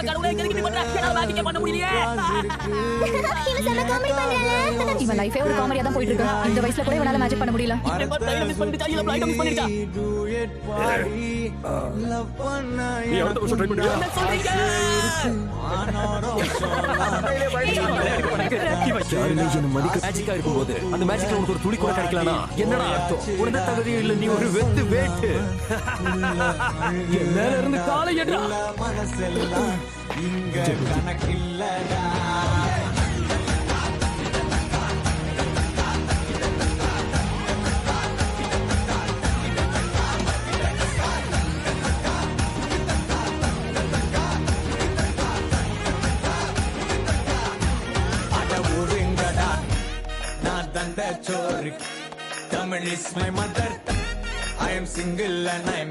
கடவுளே எதுக்கு இப்படி பண்ற? என்னால மேஜிக்கே பண்ண முடியலையே. இவன் செம காமெடி பண்றானே. இவன் லைஃபே ஒரு காமெடியா தான் போயிட்டு இருக்கு. இந்த வயசுல கூட இவனால மேஜிக் பண்ண முடியல. மிஸ் பண்ணிட்டா இல்ல பிளைட் மிஸ் பண்ணிட்டா. நீ அடுத்த வருஷம் ட்ரை பண்ணியா? என்ன சொல்றீங்க? மேஜிக்கா இருக்கும்போது அந்த மேஜிக்ல உனக்கு ஒரு துளி கூட கிடைக்கலனா என்னடா அர்த்தம்? உனக்கு தகுதியும் இல்ல, நீ ஒரு வெத்து வேட்டு. மேல இருந்து காலை ஏற்றா. இங்க கணக்கில்லடா. Chori, Tamil is my mother. I am single and I am.